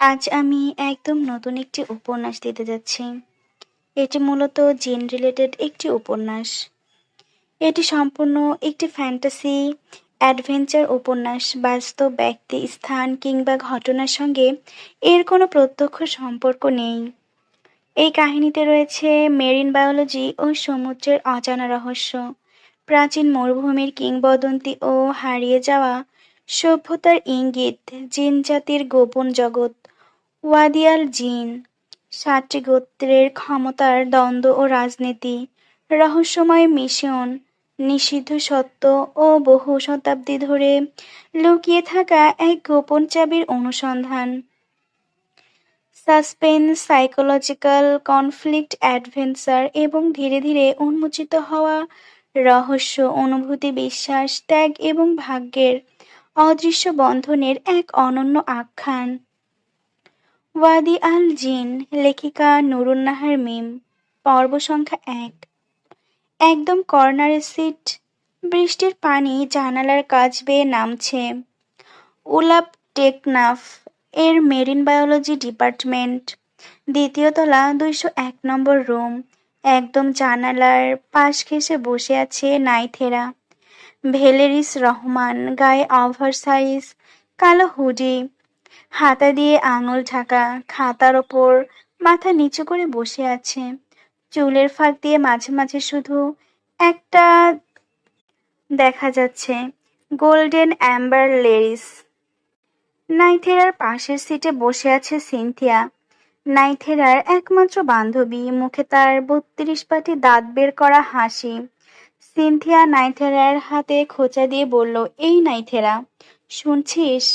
আজ আমি একদম নতুন একটি উপন্যাস দিতে যাচ্ছি। এটি মূলত জিন রিলেটেড একটি উপন্যাস। এটি সম্পূর্ণ একটি ফ্যান্টাসি অ্যাডভেঞ্চার উপন্যাস। বাস্তব ব্যক্তি, স্থান কিংবা ঘটনার সঙ্গে এর কোনো প্রত্যক্ষ সম্পর্ক নেই। এই কাহিনীতে রয়েছে মেরিন বায়োলজি ও সমুদ্রের অজানা রহস্য, প্রাচীন মরুভূমির কিংবদন্তি ও হারিয়ে যাওয়া সভ্যতার ইঙ্গিত, জিন জাতির গোপন জগৎ, ওয়াদিয়াল জিন, ৭টি গোত্রের ক্ষমতার দ্বন্দ্ব ও রাজনীতি, রহস্যময় মিশন, নিষিদ্ধ সত্য ও বহু শতাব্দী ধরে লুকিয়ে থাকা এক গোপন চাবির অনুসন্ধান। সাসপেন্স, সাইকোলজিক্যাল কনফ্লিক্ট, অ্যাডভেঞ্চার এবং ধীরে ধীরে উন্মোচিত হওয়া রহস্য, অনুভূতি, বিশ্বাস, ত্যাগ এবং ভাগ্যের অদৃশ্য বন্ধনের এক অনন্য আখ্যান। ওয়াদি আল জিন, লেখিকা নুরুন্নাহার মিম। পর্ব সংখ্যা ১। একদম কর্নারে সিট। বৃষ্টির পানি জানালার কাচ বেয়ে নামছে। উলাপ টেকনাফ এর মেরিন বায়োলজি ডিপার্টমেন্ট, দ্বিতীয় তলা, ২০১ নম্বর রুম। একদম জানালার পাশ ঘেঁষে বসে আছে নাইথেরা। ভেলেরিস রহমান, গায়ে ওভারসাইজ কালো হুডি, হাতা দিয়ে আঙুল ঢাকা, খাতার ওপর মাথা নিচু করে বসে আছে। চুলের ফাঁক দিয়ে মাঝে মাঝে শুধু একটা দেখা যাচ্ছে, গোল্ডেন অ্যাম্বার লেরিস। নাইথেরার পাশের সিটে বসে আছে সিনথিয়া, নাইথেরার একমাত্র বান্ধবী। মুখে তার ৩২ পাটি দাঁত বের করা হাসি। সিনথিয়া নাইথেরার হাতে খোঁচা দিয়ে বলল, এই নাইথেরা, শুনছিস?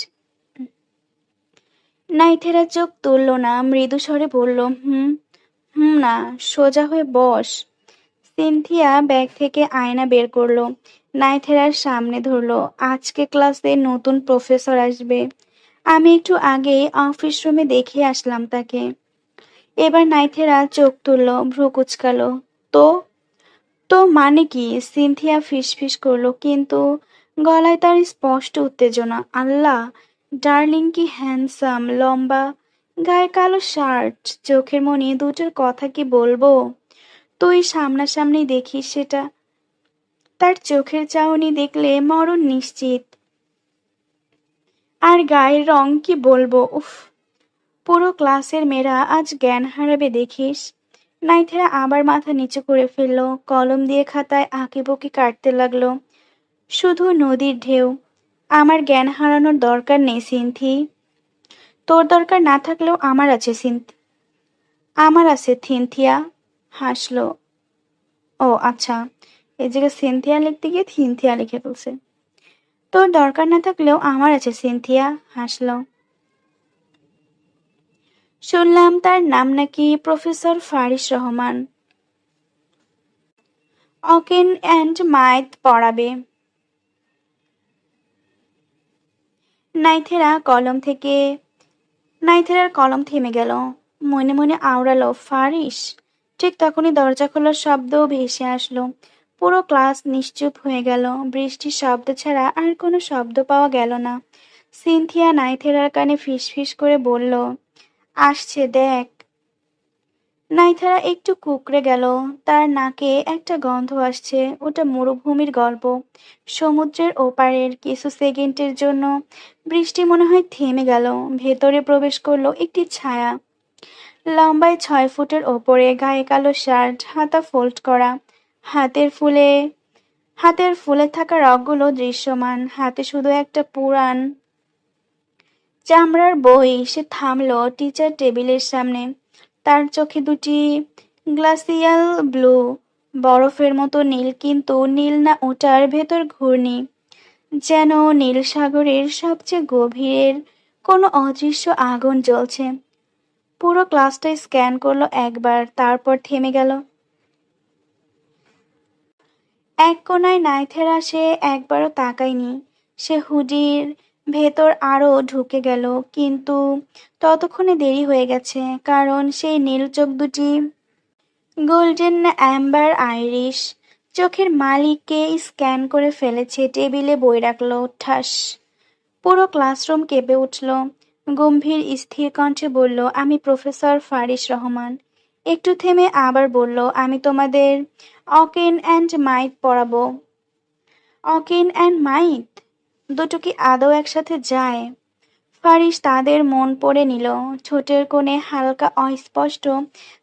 নাইথেরা চোখ তুলল না, মৃদু স্বরে বলল, হুম। হুম না, সোজা হয়ে বস। সিনথিয়া ব্যাগ থেকে আয়না বের করলো, নাইথেরার সামনে ধরলো। আজকে ক্লাসে নতুন প্রফেসর আসবে। আমি একটু আগেই অফিস রুমে দেখে আসলাম তাকে। এবার নাইথেরা চোখ তুলল, ভ্রু কুঁচকালো। তো তো মানে কি? সিনথিয়া ফিসফিস করলো, কিন্তু গলায় তার স্পষ্ট উত্তেজনা। আল্লাহ, ডার্লিং কি হ্যান্ডসাম, লম্বা, গায়ে কালো শার্ট, চোখের মনি দুটোর কথা কি বলবো? তুই সামনাসামনি দেখিস সেটা। তার চোখের চাহনি দেখলে মরণ নিশ্চিত। আর গায়ের রং কি বলবো, উফ। পুরো ক্লাসের মেয়েরা আজ জ্ঞান হারাবে দেখিস। নাইথেরা আবার মাথা নিচু করে ফেলল, কলম দিয়ে খাতায় আঁকিবুকি কাটতে লাগলো। শুধু নদীর ঢেউ। আমার জ্ঞান হারানোর দরকার নেই সিনথি। তোর দরকার না থাকলেও আমার আছে আমার আছে থিনথিয়া। হাসলো। ও আচ্ছা, এই জায়গায় সিনথিয়া লিখতে গিয়ে থিনথিয়া লিখে ফেলছে। তোর দরকার না থাকলেও আমার আছে সিনথিয়া। হাসলো। শুনলাম তার নাম নাকি প্রফেসর ফারিস রহমান। অকেন অ্যান্ড মাইথ পড়াবে। নাইথেরা কলম থেকে নাইথেরার কলম থেমে গেল। মনে মনে আওড়ালো, ফারিস। ঠিক তখনই দরজা খোলার শব্দ ভেসে আসলো। পুরো ক্লাস নিশ্চুপ হয়ে গেল। বৃষ্টির শব্দ ছাড়া আর কোনো শব্দ পাওয়া গেল না। সিনথিয়া নাইথেরার কানে ফিসফিস করে বলল, আসছে দেখ। নাইথেরা একটু কুঁকড়ে গেল। তার নাকে একটা গন্ধ আসছে। ওটা মরুভূমির গল্প, সমুদ্রের ওপারের। কিছু সেকেন্ডের জন্য বৃষ্টি মনে হয় থেমে গেল। ভেতরে প্রবেশ করলো একটি ছায়া, লম্বায় ৬ ফুটের ওপরে, গায়ে কালো শার্ট, হাতা ফোল্ড করা, হাতের ফুলে থাকা রগগুলো দৃশ্যমান। হাতে শুধু একটা পুরান চামড়ার বই। সে থামলো টিচার টেবিলের সামনে। তার চোখে দুটি গ্লাসিয়াল ব্লু, বরফের মতো নীল, কিন্তু নীল না, ওটার ভেতর ঘূর্ণি, যেন নীল সাগরের সবচেয়ে গভীরের কোনো অদৃশ্য আগুন জ্বলছে। পুরো ক্লাসটা স্ক্যান করলো একবার, তারপর থেমে গেল। এক কোনায় নাইথেরা, সে একবারও তাকায়নি। সে হুডির ভেতর আরো ঢুকে গেল, কিন্তু ততক্ষণে দেরি হয়ে গেছে, কারণ সেই নীল চোখ দুটি গোল্ডেন অ্যাম্বার আইরিশ চোখের মালিককে স্ক্যান করে ফেলেছে। টেবিলে বই রাখলো, ঠাস। পুরো ক্লাসরুম কেঁপে উঠল। গম্ভীর স্থির কণ্ঠে বলল, আমি প্রফেসর ফারিস রহমান। একটু থেমে আবার বলল, আমি তোমাদের অকেন অ্যান্ড মাইট পড়াবো। অকেন অ্যান্ড মাইট দুটো কি আদৌ একসাথে যায়? ফারিস তাদের মন পড়ে নিল। ঠোঁটের কোণে হালকা অস্পষ্ট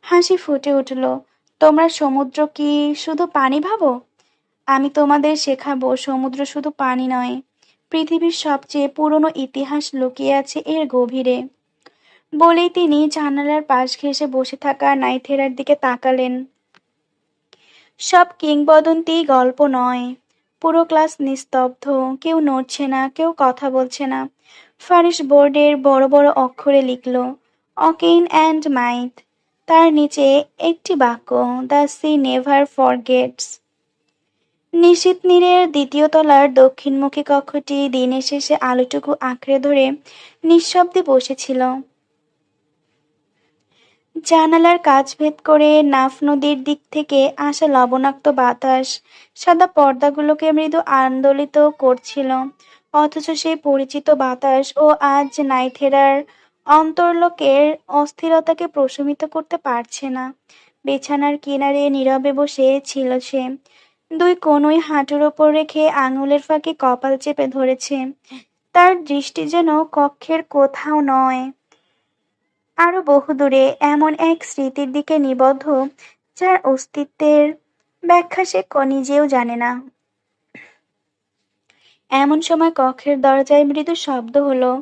হাসি ফুটে উঠল। তোমরা সমুদ্র কি শুধু পানি ভাবো? আমি তোমাদের শেখাবো সমুদ্র শুধু পানি নয়, পৃথিবীর সবচেয়ে পুরনো ইতিহাস লুকিয়ে আছে এর গভীরে। বলেই তিনি জানালার পাশ ঘেঁষে বসে থাকা নাইথেরার দিকে তাকালেন। সব কিংবদন্তি গল্প নয়। পুরো ক্লাস নিস্তব্ধ, কেউ নড়ছে না, কেউ কথা বলছে না। ফারিস বোর্ডের বড় বড় অক্ষরে লিখল, অকেন অ্যান্ড মাইথ। তার নিচে একটি বাক্য, দ্য সি নেভার ফরগেটস। নিশীথ নীরের দ্বিতীয় তলার দক্ষিণমুখী কক্ষটি দিনের শেষে আলোটুকু আঁকড়ে ধরে নিঃশব্দে বসেছিল। জানালার কাঁচ ভেদ করে নাফ নদীর দিক থেকে আসা লবণাক্ত বাতাস সাদা পর্দাগুলোকে মৃদু আন্দোলিত করছিল। অথচ সেই পরিচিত বাতাস ও আজ নাইথেরার অন্তর্লোকের অস্থিরতাকে প্রশমিত করতে পারছে না। বিছানার কিনারে নীরবে বসে ছিল সে, দুই কনুই হাঁটুর ওপর রেখে আঙুলের ফাঁকে কপাল চেপে ধরেছে। তার দৃষ্টি যেন কক্ষের কোথাও নয়, আরো বহুদূরে এমন এক স্মৃতির দিকে নিবদ্ধ, যার অস্তিত্বের ব্যাখ্যা সে নিজেও জানে না। এমন সময় কক্ষের দরজায় মৃদু শব্দ হলো।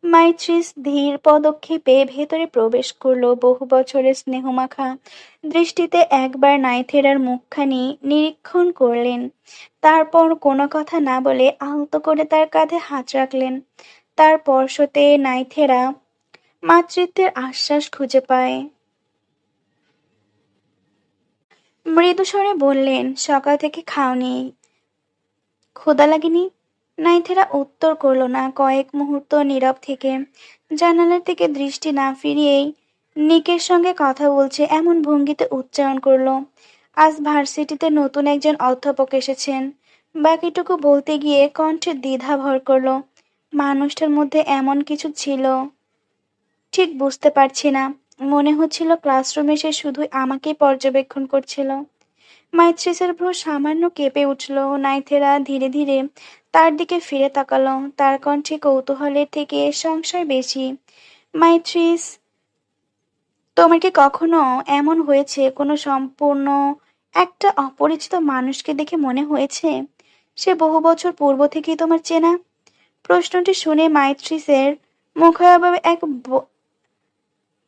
মাইত্রিস ধীর পদক্ষেপে ভেতরে প্রবেশ করলো। বহু বছরের স্নেহমাখা দৃষ্টিতে একবার নাইথেরার মুখখানি নিরীক্ষণ করলেন। তারপর কোনো কথা না বলে আলতো করে তার কাঁধে হাত রাখলেন। তার স্পর্শতে নাইথেরা মাতৃত্বের আশ্বাস খুঁজে পায়। মৃদু স্বরে বললেন, সকাল থেকে খাওনি, ক্ষুধা লাগেনি? নাইথেরা উত্তর করল না। কয়েক মুহূর্ত নীরব থেকে জানালার দিকে দৃষ্টি না ফিরিয়েই নিকের সঙ্গে কথা বলছে এমন ভঙ্গিতে উচ্চারণ করলো, আজ ভার্সিটিতে নতুন একজন অধ্যাপক এসেছেন। বাকিটুকু বলতে গিয়ে কণ্ঠে দ্বিধা ভর করলো। মানুষটার মধ্যে এমন কিছু ছিল, ঠিক বুঝতে পারছি না। মনে হচ্ছিল ক্লাসরুমে সে শুধুই আমাকেই পর্যবেক্ষণ করছিল। মাইট্রিসের ভ্রু সামান্য কেঁপে উঠল। নাইথেরা ধীরে ধীরে তার দিকে ফিরে তাকালো। তার কণ্ঠে কৌতূহলের থেকে সংশয় বেশি। মাইট্রিস, তোমার কি কখনো এমন হয়েছে কোনো সম্পূর্ণ একটা অপরিচিত মানুষকে দেখে মনে হয়েছে সে বহু বছর পূর্ব থেকেই তোমার চেনা? প্রশ্নটি শুনে মাইট্রিসের মুখাবয়বে এক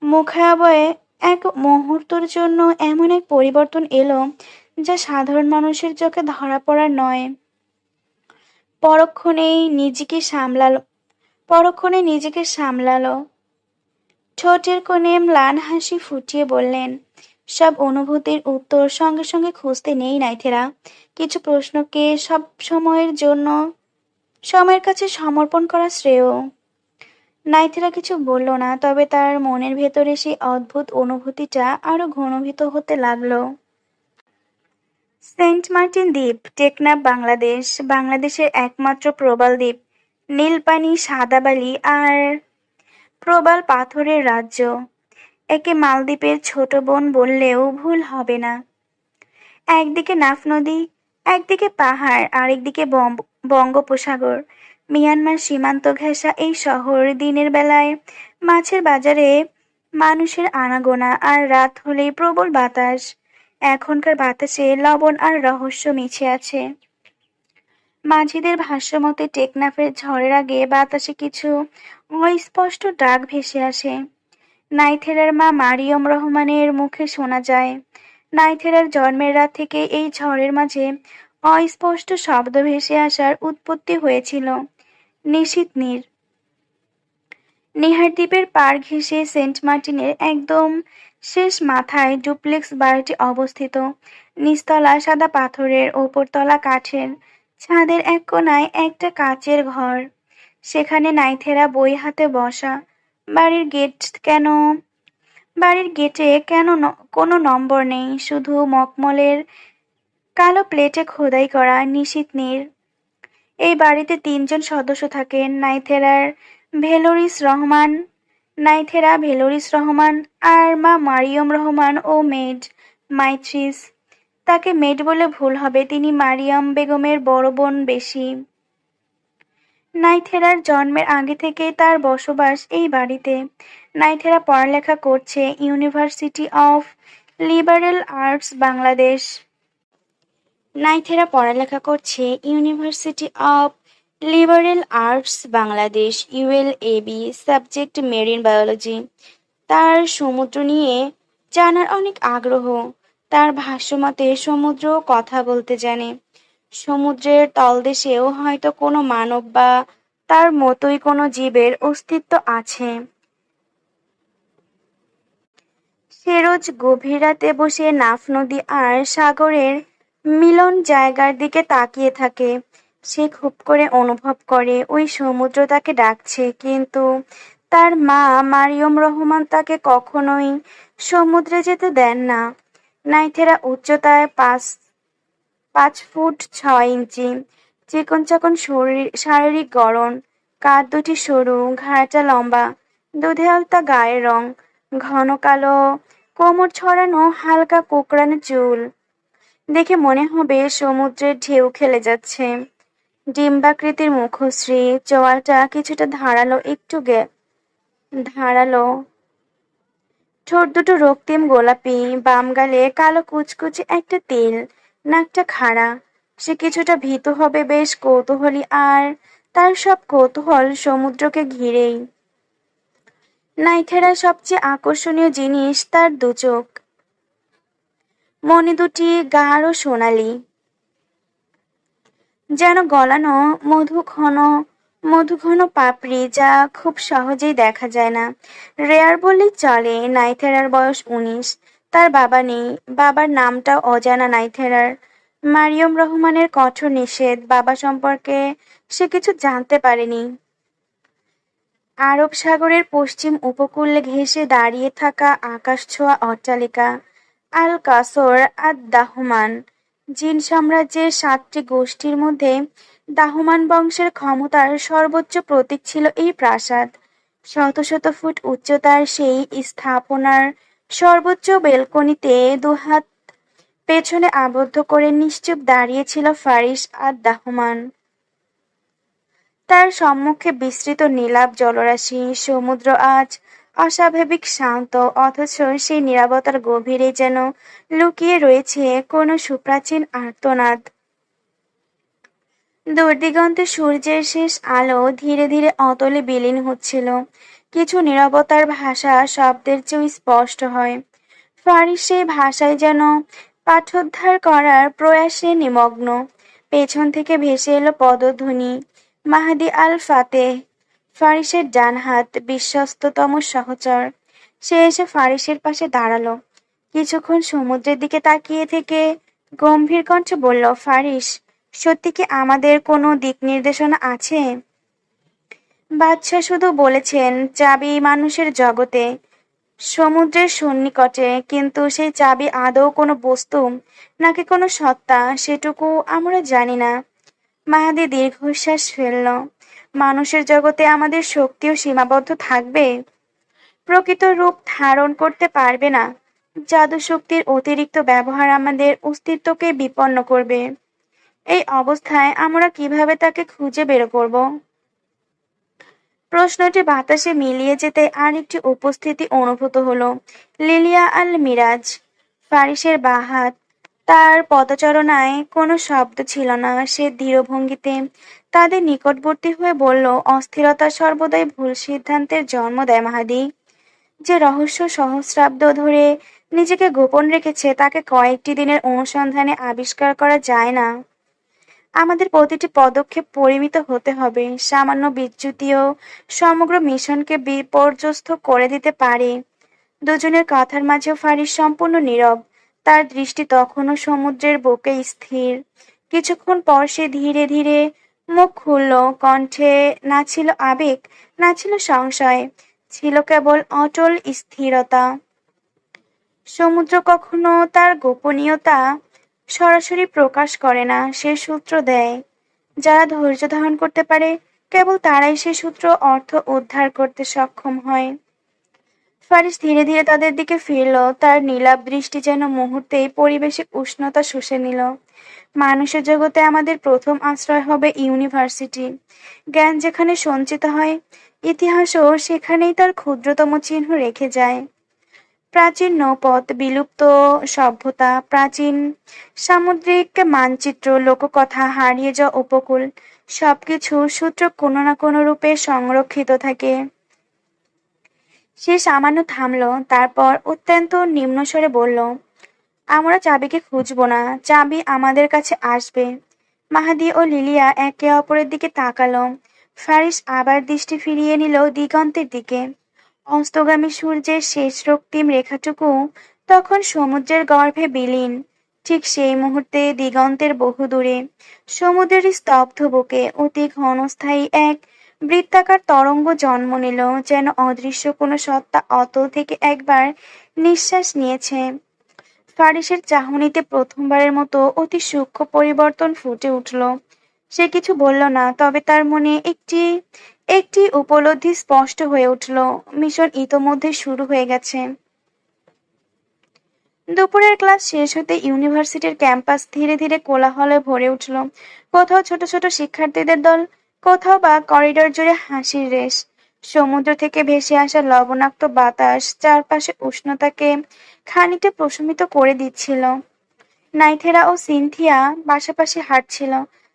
মুখাবয়ে এক মুহূর্তের জন্য এমন এক পরিবর্তন এলো, যা সাধারণ মানুষের চোখে ধরা পড়ার নয়। পরক্ষণেই নিজেকে সামলালো। ঠোঁটের কোণে ম্লান হাসি ফুটিয়ে বললেন, সব অনুভূতির উত্তর সঙ্গে সঙ্গে খুঁজতে নেই নাইথেরা। কিছু প্রশ্নকে সব সময়ের কাছে সমর্পণ করা শ্রেয়। নাইথেরা কিছু বলল না, তবে তার মনের ভেতরে সেই অদ্ভুত অনুভূতিটা আরো ঘনীভূত হতে লাগলো। সেন্ট মার্টিন দ্বীপ, টেকনাফ, বাংলাদেশ। বাংলাদেশের একমাত্র প্রবাল দ্বীপ। নীল পানি, সাদা বালি আর প্রবাল পাথরের রাজ্য। একে মালদ্বীপের ছোট বোন বললেও ভুল হবে না। একদিকে নাফ নদী, একদিকে পাহাড়, আরেকদিকে বঙ্গোপসাগর। মিয়ানমার সীমান্ত ঘেঁষা এই শহর দিনের বেলায় মাছের বাজারে মানুষের আনাগোনা, আর রাত হলেই প্রবল বাতাস। এখনকার বাতাসে লবণ আর রহস্য মিছে আছে। মাঝিদের ভাষ্যমতে টেকনাফের ঝড়ের আগে বাতাসে কিছু অস্পষ্ট ডাক ভেসে আসে। নাইথেরার মা মারিয়ম রহমানের মুখে শোনা যায়, নাইথেরার জন্মের রাত থেকে এই ঝড়ের মাঝে অস্পষ্ট শব্দ ভেসে আসার উৎপত্তি হয়েছিল। নিশীথ নীর। নিহার দ্বীপের পাড় ঘেঁষে সেন্ট মার্টিনের একদম শেষ মাথায় ডুপ্লেক্স বাড়িটি অবস্থিত। নিচতলা সাদা পাথরের, ওপরতলা কাঠের। ছাদের এক কোণায় একটা কাচের ঘর, সেখানে নাইথেরা বই হাতে বসা। বাড়ির গেটে কোনো নম্বর নেই, শুধু মখমলের কালো প্লেটে খোদাই করা নিশীথ নীর। এই বাড়িতে 3 জন সদস্য থাকেন। নাইথেরার ভেলোরিস রহমান, নাইথেরা ভেলোরিস রহমান আর মা মারিয়ম রহমান ও মেড মাইথ্রিস। তাকে মেড বলে ভুল হবে, তিনি মারিয়াম বেগমের বড় বোন বেশি। নাইথেরার জন্মের আগে থেকেই তার বসবাস এই বাড়িতে। নাইথেরা পড়ালেখা করছে University of Liberal Arts Bangladesh. নাইথেরা পড়ালেখা করছে University of Liberal Arts Bangladesh, ULAB, subject marine biology. তার সমুদ্র নিয়ে জানার অনেক আগ্রহ। তার ভাষ্যমতে সমুদ্র কথা বলতে জানে। সমুদ্রের তলদেশেও হয়তো কোনো মানব বা তার মতোই কোনো জীবের অস্তিত্ব আছে। সে রোজ গভীর রাতে বসে নাফ নদী আর সাগরের মিলন জায়গার দিকে তাকিয়ে থাকে। সে খুব করে অনুভব করে ওই সমুদ্র তাকে ডাকছে, কিন্তু তার মা মারিয়ম রহমান তাকে কখনোই সমুদ্রে যেতে দেন না। নাইথেরা উচ্চতায় 5 ফুট 6 ইঞ্চি, চিকন চাকন শারীরিক গড়ন, কাঁধ দুটি সরু, ঘাড়টা লম্বা, দুধে আলতা গায়ের রং, ঘন কালো কোমর ছড়ানো হালকা কোঁকড়ানো চুল। দেখে মনে হবে সমুদ্রের ঢেউ খেলে যাচ্ছে। ডিম্বাকৃতির মুখশ্রী, চোয়ালটা কিছুটা ধারালো, ধারালো, ঠোঁট দুটো রক্তিম গোলাপি, বাম গালে কালো কুচকুচে একটা তিল, নাকটা খাড়া। সে কিছুটা ভীতু হবে, বেশ কৌতূহলী, আর তার সব কৌতূহল সমুদ্রকে ঘিরেই। নাইথেরার সবচেয়ে আকর্ষণীয় জিনিস তার দুচোখ, মণি দুটি গাঢ় সোনালি, যেন গলানো মধুঘন পাপড়ি, যা খুব সহজেই দেখা যায় না। রেয়ার বললেই চলে। নাইথেরার বয়স 19। তার বাবা নেই, বাবার নামটাও অজানা নাইথেরার। মারিয়ম রহমানের কঠোর নিষেধ, বাবা সম্পর্কে সে কিছু জানতে পারেনি। আরব সাগরের পশ্চিম উপকূলে ঘেঁষে দাঁড়িয়ে থাকা আকাশছোঁয়া অট্টালিকা আল কাসর আদ দাহমান। জিন সাম্রাজ্যের 7টি গোষ্ঠীর মধ্যে দাহমান বংশের ক্ষমতার সর্বোচ্চ প্রতীক ছিল এই প্রাসাদ। শত শত ফুট উচ্চতার সেই স্থাপনার সর্বোচ্চ বেলকনিতে দুহাত পেছনে আবদ্ধ করে নিশ্চুপ দাঁড়িয়েছিল ফারিস আদ দাহমান। তার সম্মুখে বিস্তৃত নীলাভ জলরাশি। সমুদ্র আজ অস্বাভাবিক শান্ত, অথচ সেই নীরবতার গভীরে যেন লুকিয়ে রয়েছে কোনো সুপ্রাচীন আর্তনাদ। দূরদিগন্তে সূর্যের শেষ আলো ধীরে ধীরে অতলে বিলীন হচ্ছিল। কিছু নীরবতার ভাষা শব্দের চেয়েও স্পষ্ট হয়। ফারিস সেই ভাষায় যেন পাঠোদ্ধার করার প্রয়াসে নিমগ্ন। পেছন থেকে ভেসে এলো পদধ্বনি। মাহদি আল ফাতেহ, ফারিসের ডান হাত, বিশ্বস্ততম সহচর। সে এসে ফারিসের পাশে দাঁড়ালো। কিছুক্ষণ সমুদ্রের দিকে তাকিয়ে থেকে গম্ভীর কণ্ঠে বলল, ফারিস, সত্যি কি আমাদের কোনো দিক নির্দেশনা আছে? বাদশাহ শুধু বলেছেন চাবি মানুষের জগতে, সমুদ্রের সন্নিকটে, কিন্তু সেই চাবি আদৌ কোনো বস্তু নাকি কোনো সত্তা, সেটুকু আমরা জানি না। মাহাদি দীর্ঘশ্বাস ফেলল। মানুষের জগতে আমাদের শক্তিও সীমাবদ্ধ থাকবে, প্রকৃত রূপ ধারণ করতে পারবে না। জাদু শক্তির অতিরিক্ত ব্যবহার আমাদের অস্তিত্বকে বিপন্ন করবে। এই অবস্থায় আমরা কিভাবে তাকে খুঁজে বের করব? প্রশ্নটি বাতাসে মিলিয়ে যেতে আরেকটি উপস্থিতি অনুভূত হলো। লিলিয়া আল মিরাজ, ফারিসের বাঁ হাত। তার পদচারণায় কোনো শব্দ ছিল না। সে ধীরভঙ্গিতে তাদের নিকটবর্তী হয়ে বলল, অস্থিরতা সর্বদাই ভুল সিদ্ধান্তের জন্ম দেয় মাহাদি। যে রহস্য সহস্রাব্দ ধরে নিজেকে গোপন রেখেছে, তাকে কয়েকটি দিনের অনুসন্ধানে আবিষ্কার করা যায় না। আমাদের প্রতিটি পদক্ষেপ পরিমিত হতে হবে। সামান্য বিচ্যুতিও সমগ্র মিশনকে বিপর্যস্ত করে দিতে পারে। দুজনের কথার মাঝেও ফারিস সম্পূর্ণ নীরব। তার দৃষ্টি তখনও সমুদ্রের বুকে স্থির। কিছুক্ষণ পর সে ধীরে ধীরে মুখ খুলল। কণ্ঠে না ছিল আবেগ, না ছিল সংশয়, ছিল কেবল অটল স্থিরতা। সমুদ্র কখনো তার গোপনীয়তা সরাসরি প্রকাশ করে না, সে সূত্র দেয়। যারা ধৈর্য ধারণ করতে পারে কেবল তারাই সে সূত্র অর্থ উদ্ধার করতে সক্ষম হয়। ফারিস ধীরে ধীরে তাদের দিকে ফিরল, তার নীলাভ দৃষ্টি যেন মুহূর্তেই পরিবেশে উষ্ণতা শুষে নিল। মানুষের জগতে আমাদের প্রথম আশ্রয় হবে ইউনিভার্সিটি। জ্ঞান যেখানে সঞ্চিত হয়, ইতিহাসও সেখানেই তার ক্ষুদ্রতম চিহ্ন রেখে যায়। প্রাচীন নৌপথ, বিলুপ্ত সভ্যতা, প্রাচীন সামুদ্রিক মানচিত্র, লোককথা, হারিয়ে যাওয়া উপকূল, সবকিছু সূত্র কোনো না কোনো রূপে সংরক্ষিত থাকে। সে সামান্য থামল, তারপর অত্যন্ত নিম্নস্বরে বলল, আমরা চাবিকে খুঁজব না, চাবি আমাদের কাছে আসবে। মাহাদি ও লিলিয়া একে অপরের দিকে তাকালো। ফারিস আবার দৃষ্টি ফিরিয়ে নিল দিগন্তের দিকে। অস্তগামী সূর্যের শেষ রক্তিম রেখাটুকু তখন সমুদ্রের গর্ভে বিলীন। ঠিক সেই মুহূর্তে দিগন্তের বহু দূরে সমুদ্রের স্তব্ধ বুকে অতি ঘনস্থায়ী এক বৃত্তাকার তরঙ্গ জন্ম নিল, যেন অদৃশ্য কোনো সত্তা অতল থেকে একবার নিঃশ্বাস নিয়েছে। ফারিসের চাহনিতে প্রথমবারের মতো অতি সূক্ষ্ম পরিবর্তন ফুটে উঠল। সে কিছু বলল না, তবে তার মনে একটি একটি উপলব্ধি স্পষ্ট হয়ে উঠল। মিশন ইতোমধ্যে শুরু হয়ে গেছে। দুপুরের ক্লাস শেষ হতে ইউনিভার্সিটির ক্যাম্পাস ধীরে ধীরে কোলাহলে ভরে উঠল। কোথাও ছোট ছোট শিক্ষার্থীদের দল, কোথাও বা করিডর জুড়ে হাসির রেশ। সমুদ্র থেকে ভেসে আসা লবণাক্ত বাতাস চারপাশে উষ্ণতাকে খানিকটা প্রশমিত করে দিচ্ছিল। নাইথেরা ও সিনথিয়া পাশাপাশি হাঁটছিল,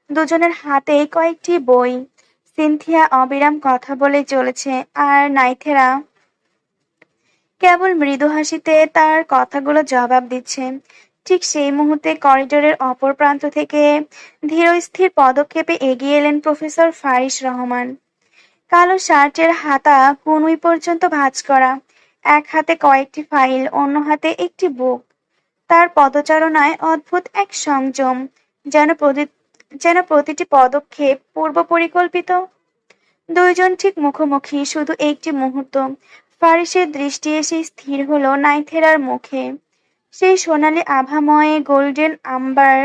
দুজনের হাতেই কয়েকটি বই। সিনথিয়া অবিরাম কথা বলে চলেছে, আর নাইথেরা কেবল মৃদু হাসিতে তার কথাগুলো জবাব দিচ্ছে। ঠিক সেই মুহূর্তে করিডোরের অপর প্রান্ত থেকে ধীরস্থির পদক্ষেপে এগিয়ে এলেন প্রফেসর ফারিস রহমান। কালো শার্টের হাতা কনুই পর্যন্ত ভাঁজ করা, এক হাতে কয়েকটি ফাইল, অন্য হাতে একটি বুক। তার পদচারণায় অদ্ভুত এক সংযম, যেন প্রতিটি পদক্ষেপ পূর্ব পরিকল্পিত। দুইজন ঠিক মুখোমুখি, শুধু একটি মুহূর্ত। ফারিসের দৃষ্টি এসে স্থির হলো নাইথেরার মুখে। সেই সোনালি আভাময় গোল্ডেন অ্যাম্বার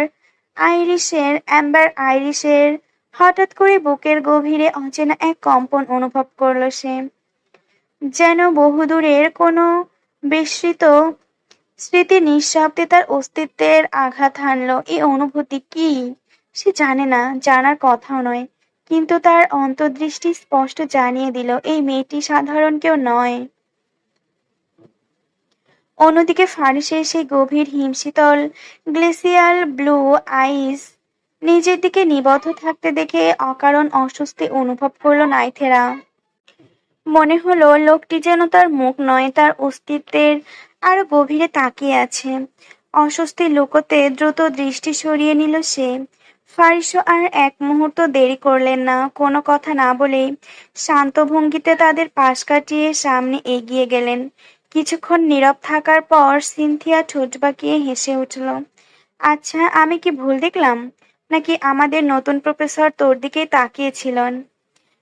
আইরিশের হঠাৎ করে বুকের গভীরে অচেনা এক কম্পন অনুভব করল সে। যেন বহুদূরের কোনো বিস্মৃত স্মৃতি নিঃশব্দে তার অস্তিত্বের আঘাত হানল। এই অনুভূতি কি সে জানে না, জানার কথাও নয়, কিন্তু তার অন্তর্দৃষ্টি স্পষ্ট জানিয়ে দিল এই মেয়েটি সাধারণ কেউ নয়। অন্যদিকে ফারিসের সেই গভীর হিমশীতল গ্লেসিয়াল ব্লু আইস নিজের দিকে নিবদ্ধ থাকতে দেখে অকারণ অস্বস্তি অনুভব করল নাইথেরা। মনে হলো লোকটি যেন তার মুখ নয়, তার অস্তিত্বের আরো গভীরে তাকিয়ে আছে। অস্বস্তি লুকোতে দ্রুত দৃষ্টি সরিয়ে নিল সে। ফারিসও আর এক মুহূর্ত দেরি করলেন না, কোনো কথা না বলেই শান্ত ভঙ্গিতে তাদের পাশ কাটিয়ে সামনে এগিয়ে গেলেন। কিছুক্ষণ নীরব থাকার পর সিনথিয়া ঠোঁট বাঁকিয়ে হেসে উঠল। আচ্ছা, আমি কি ভুল দেখলাম, নাকি আমাদের নতুন প্রফেসর তোর দিকেই তাকিয়েছিলেন?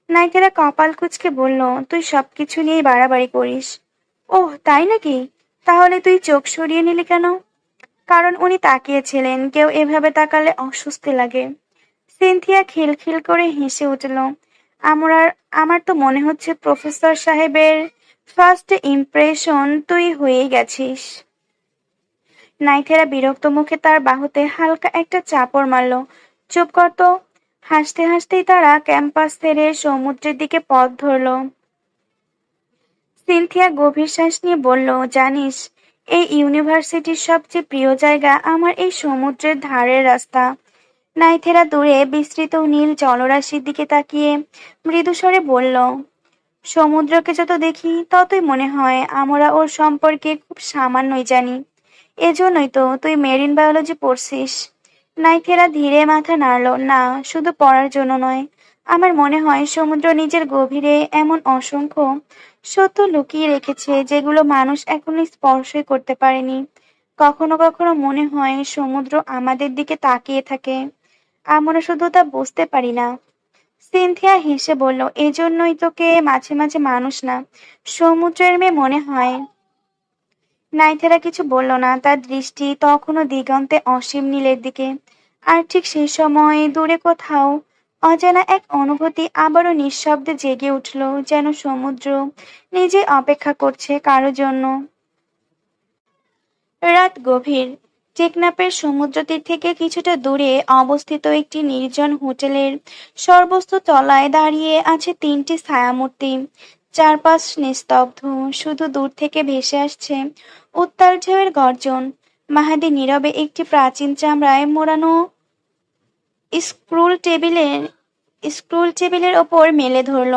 নায়িকারা কপাল কুঁচকে বলল, তুই সবকিছু নিয়েই বাড়াবাড়ি করিস। ওহ, তাই নাকি? তাহলে তুই চোখ সরিয়ে নিলি কেন? কারণ উনি তাকিয়েছিলেন, কেউ এভাবে তাকালে অস্বস্তি লাগে। সিনথিয়া খিলখিল করে হেসে উঠল। আমার তো মনে হচ্ছে প্রফেসর সাহেবের ফার্স্ট ইমপ্রেশন তুই হয়েই গেছিস। নাইথেরা বিরক্ত মুখে তার বাহুতে হালকা একটা চাপড় মারল। চুপ কর তো। হাসতে হাসতেই তারা ক্যাম্পাস ছেড়ে সমুদ্রের দিকে পথ ধরল। সিনথিয়া গভীর শ্বাস নিয়ে বলল, জানিস, এই ইউনিভার্সিটির সবচেয়ে প্রিয় জায়গা আমার এই সমুদ্রের ধারের রাস্তা। নাইথেরা দূরে বিস্তৃত নীল জলরাশির দিকে তাকিয়ে মৃদুস্বরে বলল, সমুদ্রকে যত দেখি ততই মনে হয় আমরা ওর সম্পর্কে খুব সামান্যই জানি। এজন্যই তো তুই মেরিন বায়োলজি পড়ছিস। নাইথেরা ধীরে মাথা নাড়ল। না, শুধু পড়ার জন্য নয়, আমার মনে হয় সমুদ্র নিজের গভীরে এমন অসংখ্য সত্য লুকিয়ে রেখেছে যেগুলো মানুষ এখনো স্পর্শই করতে পারেনি। কখনো কখনো মনে হয় সমুদ্র আমাদের দিকে তাকিয়ে থাকে, আমরা শুধু তা বুঝতে পারি না। সিনথিয়া হেসে বলল, এজন্যই তোকে মাঝে মাঝে মানুষ না, সমুদ্রের মেয়ে মনে হয়। নাইথেরা কিছু বলল না, তার দৃষ্টি তখনও দিগন্তে অসীম নীলের দিকে। আর ঠিক সেই সময় দূরে কোথাও অজানা এক অনুভূতি আবারও নিঃশব্দে জেগে উঠল, যেন সমুদ্র নিজে অপেক্ষা করছে কারো জন্য। রাত গভীর। টেকনাফের সমুদ্রতীর থেকে কিছুটা দূরে অবস্থিত একটি নির্জন হোটেলের সর্বোচ্চ তলায় দাঁড়িয়ে আছে তিনটি ছায়ামূর্তি। চারপাশ নিস্তব্ধ, শুধু দূর থেকে ভেসে আসছে উত্তাল ঢেউয়ের গর্জন। মাহাদি নীরবে একটি প্রাচীন চামড়ায় মোড়ানো স্ক্রুল টেবিলের স্ক্রুল টেবিলের ওপর মেলে ধরল।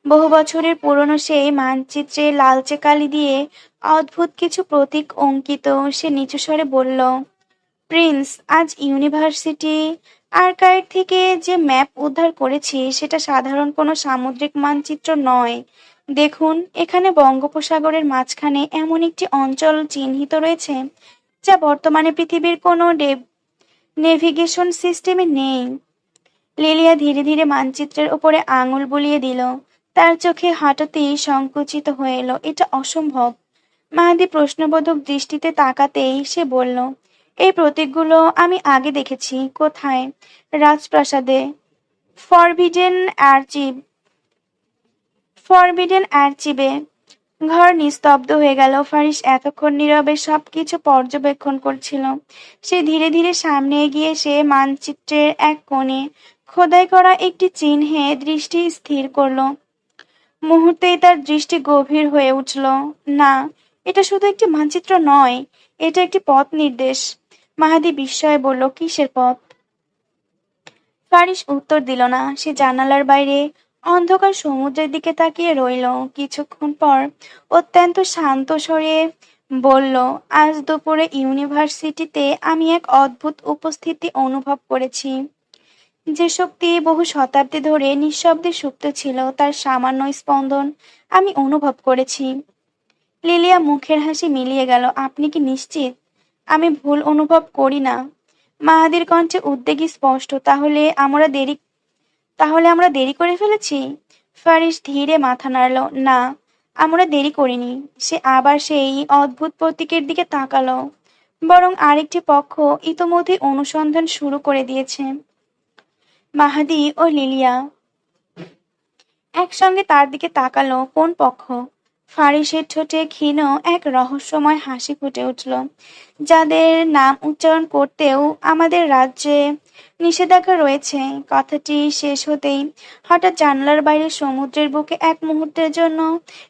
বহু বছরের পুরনো সেই মানচিত্রে লালচে কালি দিয়ে অদ্ভুত কিছু প্রতীক অঙ্কিত। সে নিচু স্বরে বলল, প্রিন্স, আজ ইউনিভার্সিটি আর্কাইভ থেকে যে ম্যাপ উদ্ধার করেছি সেটা সাধারণ কোনো সামুদ্রিক মানচিত্র নয়। দেখুন, এখানে বঙ্গোপসাগরের মাঝখানে এমন একটি অঞ্চল চিহ্নিত রয়েছে যা বর্তমানে পৃথিবীর কোনো নেভিগেশন সিস্টেমে নেই। লিলিয়া ধীরে ধীরে মানচিত্রের উপরে আঙুল বুলিয়ে দিল। তার চোখে হঠাৎই সংকুচিত হয়ে এলো। এটা অসম্ভব। মাহাদি প্রশ্নবোধক দৃষ্টিতে তাকাতেই সে বলল, এই প্রতীকগুলো আমি আগে দেখেছি। কোথায়? রাজপ্রাসাদে। ফরবিডেন আর্চিভ ফরবিডেন আর্চিভে। ঘর নিস্তব্ধ হয়ে গেল। ফারিস এতক্ষণ নীরবে সবকিছু পর্যবেক্ষণ করছিল। সে ধীরে ধীরে সামনে এগিয়ে এসে মানচিত্রের এক কোণে খোদাই করা একটি চিহ্নে দৃষ্টি স্থির করলো। মুহূর্তেই তার দৃষ্টি গভীর হয়ে উঠল। না, এটা শুধু একটি মানচিত্র নয়, এটা একটি পথ নির্দেশ। মাহাদি বিস্ময়ে বলল, কিসের পথ? ফারিস উত্তর দিল না। সে জানালার বাইরে অন্ধকার সমুদ্রের দিকে তাকিয়ে রইল। কিছুক্ষণ পর অত্যন্ত শান্ত স্বরে বলল, আজ দুপুরে ইউনিভার্সিটিতে আমি এক অদ্ভুত উপস্থিতি অনুভব করেছি। যে শক্তি বহু শতাব্দী ধরে নিঃশব্দে সুপ্ত ছিল, তার সামান্য স্পন্দন আমি অনুভব করেছি। লিলিয়া মুখের হাসি মিলিয়ে গেল। আপনি কি নিশ্চিত আমি ভুল অনুভব করি না? মাহাদির কণ্ঠে উদ্বেগী স্পষ্ট। তাহলে আমরা দেরি করে ফেলেছি? ফারিস ধীরে মাথা নাড়ল। না, আমরা দেরি করিনি। সে আবার সেই অদ্ভুত প্রতীকের দিকে তাকালো। বরং আরেকটি পক্ষ ইতোমধ্যে অনুসন্ধান শুরু করে দিয়েছে। মাহাদি ও লিলিয়া একসঙ্গে তার দিকে তাকালো। কোন পক্ষ? ফারিসের ঠোঁটে ক্ষীণ এক রহস্যময় হাসি ফুটে উঠল, যাদের নাম উচ্চারণ করতেও আমাদের রাজ্যে নিষেধাজ্ঞা রয়েছে। কথাটি শেষ হতেই হঠাৎ জানলার বাইরে সমুদ্রের বুকে এক মুহূর্তের জন্য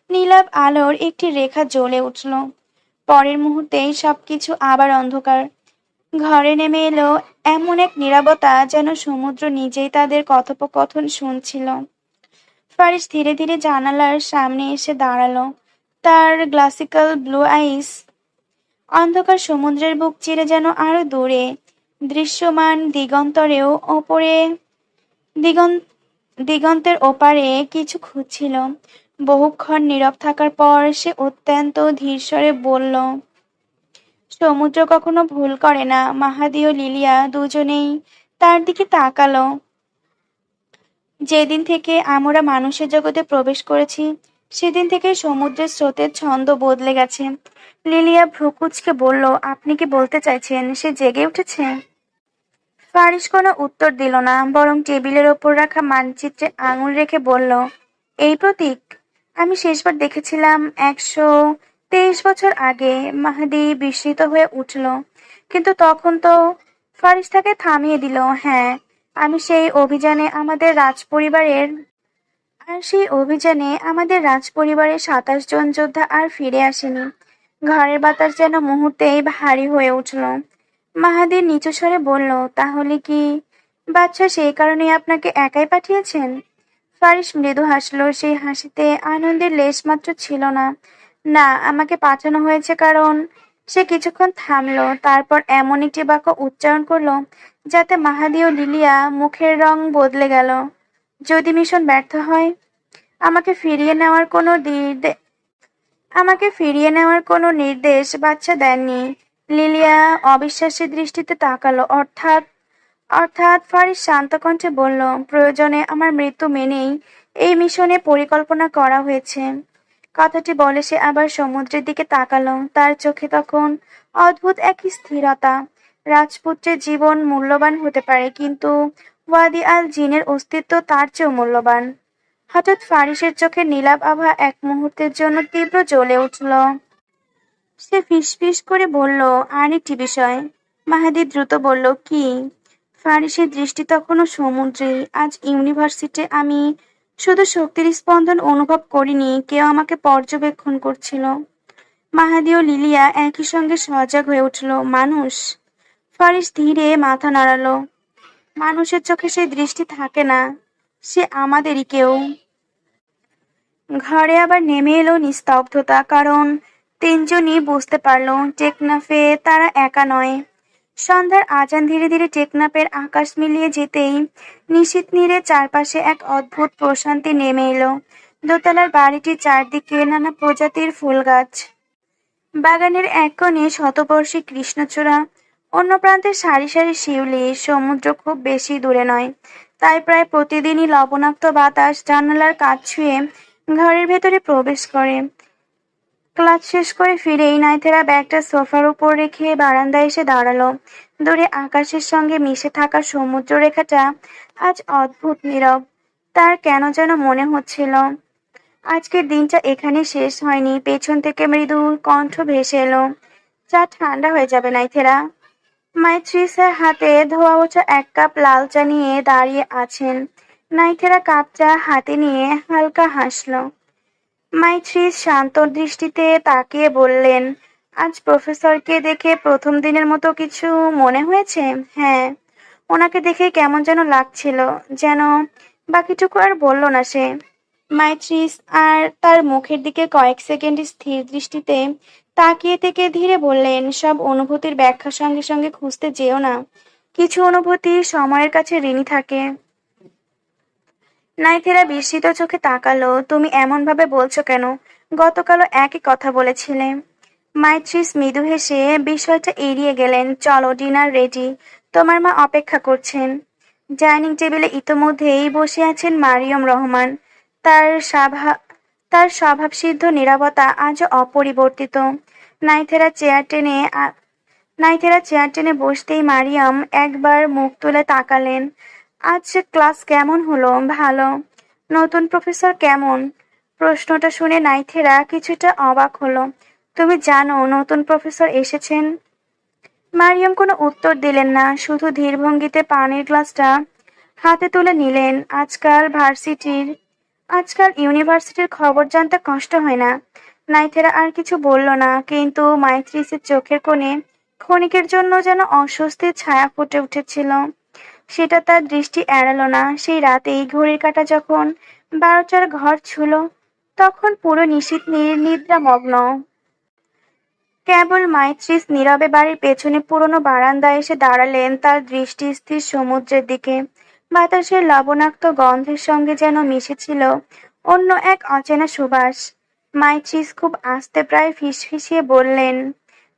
নীলাভ আলোর একটি রেখা জ্বলে উঠল। পরের মুহূর্তেই সবকিছু আবার অন্ধকার। ঘরে নেমে এলো এমন এক নীরবতা, যেন সমুদ্র নিজেই তাদের কথোপকথন শুনছিল। ফারিস ধীরে ধীরে জানালার সামনে এসে দাঁড়ালো। তার গ্লাসিক্যাল ব্লু আইস অন্ধকার সমুদ্রের বুক চিরে যেন আরো দূরে দৃশ্যমান। দিগন্ত দিগন্তের ওপারে কিছু খুঁজছিল। বহুক্ষণ নীরব থাকার পর সে অত্যন্ত ধীর স্বরে বলল, সমুদ্র কখনো ভুল করে না। মাহাদি ও লিলিয়া দুজনেই তার দিকে তাকালো। যেদিন থেকে আমরা মানুষের জগতে প্রবেশ করেছি, সেদিন থেকে সমুদ্রের স্রোতের ছন্দ বদলে গেছে। লিলিয়া ভ্রুকুচকে বলল, আপনি কি বলতে চাইছেন সে জেগে উঠেছে? ফারিস কোনো উত্তর দিল না, বরং টেবিলের ওপর রাখা মানচিত্রে আঙুল রেখে বলল, এই প্রতীক আমি শেষবার দেখেছিলাম 123 বছর আগে। মাহাদি বিস্মিত হয়ে উঠল। কিন্তু তখন তো। ফারিস তাকে থামিয়ে দিল। হ্যাঁ, আমি সেই অভিযানে আমাদের রাজপরিবারের 27 জন যোদ্ধা আর ফিরে আসেনি। ঘরের বাতাস যেন মুহূর্তেই ভারী হয়ে উঠল। মাহাদির নিচু স্বরে বলল, তাহলে কি বাদশা সেই কারণেই আপনাকে একাই পাঠিয়েছেন? ফারিস মৃদু হাসল। সেই হাসিতে আনন্দের লেশমাত্র ছিল না। না, আমাকে পাঠানো হয়েছে কারণ। সে কিছুক্ষণ থামলো, তারপর এমন একটি বাক্য উচ্চারণ করলো যাতে মাহাদি ও লিলিয়া মুখের রং বদলে গেল। যদি মিশন ব্যর্থ হয়, আমাকে ফিরিয়ে নেওয়ার কোনো নির্দেশ বাদশা দেননি। লিলিয়া অবিশ্বাসের দৃষ্টিতে তাকালো। অর্থাৎ ফারিস শান্ত কণ্ঠে বলল, প্রয়োজনে আমার মৃত্যু মেনেই এই মিশনে পরিকল্পনা করা হয়েছে। কথাটি বলে সে আবার সমুদ্রের দিকে তাকালো। তার চোখে তখন অদ্ভুত এক স্থিরতা। রাজপুত্রের জীবন মূল্যবান হতে পারে, কিন্তু ওয়াদি আল জিনের অস্তিত্ব তার চেয়েও মূল্যবান। হঠাৎ ফারিসের চোখে নীলাভ আভা এক মুহূর্তের জন্য তীব্র জ্বলে উঠল। সে ফিসফিস করে বলল, আরেকটি বিষয়। মাহাদি দ্রুত বলল, কি? ফারিসের দৃষ্টি তখনও সমুদ্রে। আজ ইউনিভার্সিটি আমি শুধু শক্তির স্পন্দন অনুভব করিনি, কেউ আমাকে পর্যবেক্ষণ করছিল। মাহাদি ও লিলিয়া একই সঙ্গে সজাগ হয়ে উঠল। মানুষ? ফারিস ধীরে মাথা নাড়ালো। মানুষের চোখে সেই দৃষ্টি থাকে না, সে আমাদেরই কেউ। ঘরে আবার নেমে এলো নিস্তব্ধতা, কারণ তিনজনই বুঝতে পারল টেকনাফে তারা একা নয়। সন্ধ্যার আজান ধীরে ধীরে টেকনাফের আকাশ মিলিয়ে যেতেই নিশীথ নীড়ে চারপাশে এক অদ্ভুত প্রশান্তি নেমে এলো। দোতলার বাড়িটির চারদিকে নানা প্রজাতির ফুল গাছ। বাগানের এক কোণে শতবর্ষী কৃষ্ণচূড়া, অন্য প্রান্তে সারি সারি শিউলি। সমুদ্র খুব বেশি দূরে নয়, তাই প্রায় প্রতিদিনই লবণাক্ত বাতাস জানালার কাছ ছুঁয়ে ঘরের ভেতরে প্রবেশ করে। ক্লাস শেষ করে ফিরেই নাইথেরা ব্যাগটা সোফার উপর রেখে বারান্দায় এসে দাঁড়ালো। দূরে আকাশের সঙ্গে মিশে থাকা সমুদ্র রেখাটা আজ অদ্ভুত নীরব। তার কেন যেন মনে হচ্ছিল আজকের দিনটা এখানে শেষ হয়নি। পেছন থেকে মৃদু কণ্ঠ ভেসে এলো, চা ঠান্ডা হয়ে যাবে নাইথেরা। মাইত্রি স্যার হাতে ধোয়া ওঠা এক কাপ লাল চা নিয়ে দাঁড়িয়ে আছেন। নাইথেরা কাপ চা হাতে নিয়ে হালকা হাসল। মাইত্রি শান্ত দৃষ্টিতে তাকিয়ে বললেন, আজ প্রফেসরকে দেখে প্রথম দিনের মতো কিছু মনে হয়েছে? হ্যাঁ, ওনাকে দেখে কেমন যেন লাগছিল, যেন। বাকিটুকু আর বলল না সে। মাইত্রিস আর তার মুখের দিকে কয়েক সেকেন্ড স্থির দৃষ্টিতে তাকিয়ে থেকে ধীরে বললেন, সব অনুভূতির ব্যাখ্যা সঙ্গে সঙ্গে খুঁজতে যেও না। কিছু অনুভূতি সময়ের কাছে ঋণী থাকে। নাইথেরা বিস্মিত চোখে তাকালো। তুমি এমন ভাবে বলছো কেন? গতকালও একই কথা বলেছিলে। মাইত্রিস মৃদু হেসে বিষয়টা এড়িয়ে গেলেন। চলো, ডিনার রেডি, তোমার মা অপেক্ষা করছেন। ডাইনিং টেবিলে ইতোমধ্যেই বসে আছেন মারিয়ম রহমান। তার তার স্বভাবসিদ্ধ নীরবতা আজও অপরিবর্তিত। নাইথেরা চেয়ার টেনে বসতেই মারিয়াম একবার মুখ তুলে তাকালেন। আজ ক্লাস কেমন হলো? ভালো। নতুন প্রফেসর কেমন? প্রশ্নটা শুনে নাইথেরা কিছুটা অবাক হলো। তুমি জানো নতুন প্রফেসর এসেছেন? মারিয়াম কোনো উত্তর দিলেন না, শুধু ধীর ভঙ্গিতে পানির গ্লাসটা হাতে তুলে নিলেন। আজকাল ইউনিভার্সিটির খবর জানতে কষ্ট হয় না। নাইথেরা আর কিছু বলল না, কিন্তু মাইত্রিসের চোখের কোণে ক্ষণিকের জন্য যেন অস্বস্তির ছায়া ফুটে উঠেছিল। সেটা তার দৃষ্টি এড়ালো না। সেই রাতেই ঘড়ির কাঁটা যখন 12টার ঘর ছুঁল, তখন পুরো নিশীথ নিদ্রামগ্ন। কেবল মাইত্রিস নীরবে বাড়ির পেছনে পুরনো বারান্দায় এসে দাঁড়ালেন, তার দৃষ্টি স্থির সমুদ্রের দিকে। বাতাসের লবণাক্ত গন্ধের সঙ্গে যেন মিশেছিল অন্য এক অচেনা সুবাস। মাইত্রিস খুব আস্তে, প্রায় ফিসফিসিয়ে বললেন,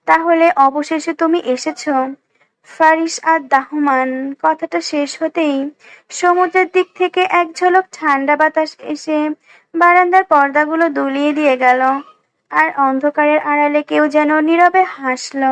তাহলে অবশেষে তুমি এসেছো? ফারিস আর দাহমান। কথাটা শেষ হতেই সমুদ্রের দিক থেকে এক ঝলক ঠান্ডা বাতাস এসে বারান্দার পর্দাগুলো দুলিয়ে দিয়ে গেল, আর অন্ধকারের আড়ালে কেউ যেন নীরবে হাসল।